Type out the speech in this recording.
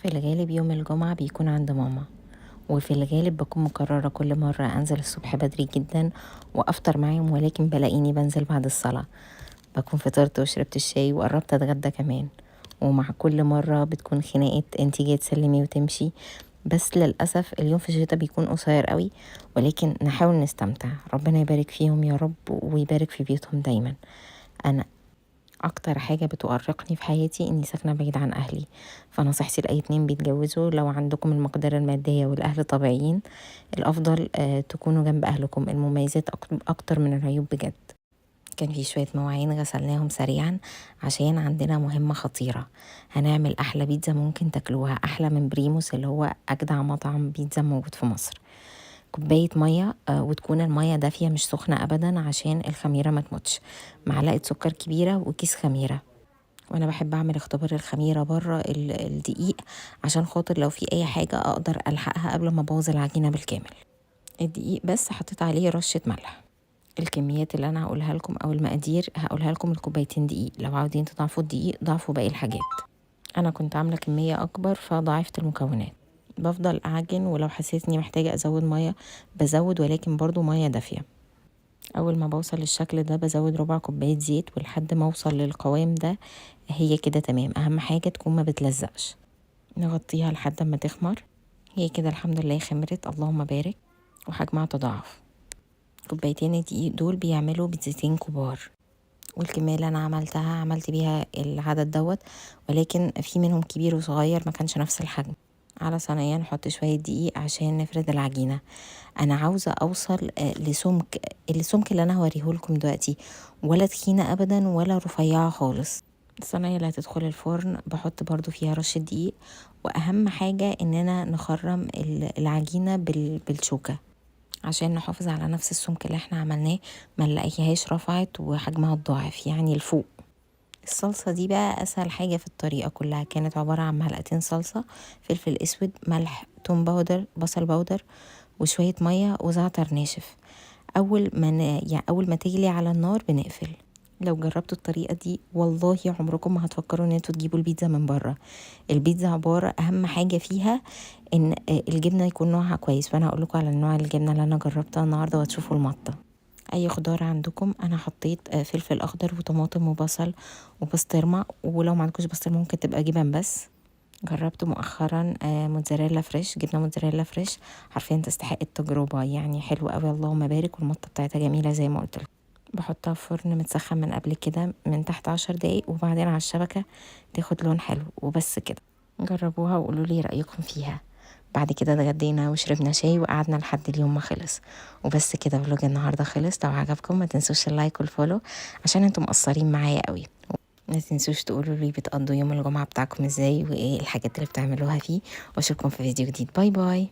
في الغالب يوم الجمعة بيكون عند ماما، وفي الغالب بكون مقررة كل مرة أنزل الصبح بدري جدا وأفطر معاهم، ولكن بلاقيني بنزل بعد الصلاة. بكون فطرت وشربت الشاي وقربت أتغدى كمان، ومع كل مرة بتكون خناقة انتي جاي تسلمي وتمشي. بس للأسف اليوم في الشتا بيكون قصير قوي، ولكن نحاول نستمتع. ربنا يبارك فيهم يا رب ويبارك في بيوتهم دايما. أنا اكتر حاجة بتؤرقني في حياتي اني ساكنة بعيد عن اهلي، فنصيحتي لاي اتنين بيتجوزوا لو عندكم المقدرة المادية والاهل طبيعيين، الافضل تكونوا جنب اهلكم. المميزات اكتر من العيوب بجد. كان في شوية مواعين غسلناهم سريعا عشان عندنا مهمة خطيرة. هنعمل احلى بيتزا ممكن تاكلوها، احلى من بريموس اللي هو اجدع مطعم بيتزا موجود في مصر. كوباية مية وتكون المية دافية مش سخنة أبدا عشان الخميرة ما تموتش. معلقة سكر كبيرة وكيس خميرة. وانا بحب اعمل اختبار الخميرة بره الدقيق عشان خاطر لو في اي حاجة اقدر الحقها قبل ما ابوظ العجينة بالكامل. الدقيق بس حطيت عليه رشة ملح. الكميات اللي انا هقولها لكم او المقادير هقولها لكم الكوبايتين دقيق، لو عاوزين تضعفوا الدقيق ضعفوا باقي الحاجات. انا كنت عاملة كمية اكبر فضاعفت المكونات. بفضل اعجن، ولو حسيت اني محتاجة ازود مية بزود، ولكن برضو مية دافية. اول ما بوصل للشكل ده بزود ربع كوباية زيت، ولحد ما اوصل للقوام ده هي كده تمام. اهم حاجة تكون ما بتلزقش. نغطيها لحد ما تخمر. هي كده الحمد لله خمرت، اللهم بارك. وحجمها تضاعف. كوبايتين الدقيق دول بيعملوا بيتزتين كبار، والكمية اللي انا عملت بيها العدد دوت، ولكن في منهم كبير وصغير ما كانش نفس الحجم. على صينية نحط شوية دقيق عشان نفرد العجينة. انا عاوزة اوصل لسمك، السمك اللي انا هوريهولكم دلوقتي، ولا تخينة ابدا ولا رفيعة خالص. الصينية اللي هتدخل الفرن بحط برضو فيها رشة دقيق، واهم حاجة اننا نخرم العجينة بالشوكة عشان نحافظ على نفس السمك اللي احنا عملناه، ما نلاقيهاش رفعت وحجمها اتضاعف يعني لفوق. الصلصة دي بقى اسهل حاجة في الطريقة كلها. كانت عبارة عن معلقتين صلصة، فلفل اسود، ملح، توم باودر، بصل باودر، وشوية مية وزعتر ناشف. اول ما تغلي على النار بنقفل. لو جربتوا الطريقة دي والله عمركم ما هتفكروا ان انتوا تجيبوا البيتزا من بره. البيتزا عبارة اهم حاجة فيها ان الجبنة يكون نوعها كويس، وانا هقول لكم على نوع الجبنة اللي انا جربتها النهاردة وتشوفوا المطة. اي خضار عندكم، انا حطيت فلفل اخضر وطماطم وبصل وبسطرمة، ولو ما عندكوش بسطرمة ممكن تبقى جبن بس. جربت مؤخرا موتزاريلا فريش، جبنه موتزاريلا فريش، حرفيا تستحق التجربه يعني، حلوه قوي اللهم بارك، والمطه بتاعتها جميله زي ما قلت لكم. بحطها في فرن متسخن من قبل كده من تحت 10 دقايق، وبعدين على الشبكه تاخد لون حلو وبس كده. جربوها وقولوا لي رايكم فيها. بعد كده اتغدينا وشربنا شاي وقعدنا لحد اليوم ما خلص. وبس كده فلوج النهارده خلص. لو عجبكم ما تنسوش اللايك والفولو عشان انتم مقصرين معايا قوي. ما تنسوش تقولوا لي بتقضوا يوم الجمعة بتاعكم ازاي، وايه الحاجات اللي بتعملوها فيه. واشوفكم في فيديو جديد. باي باي.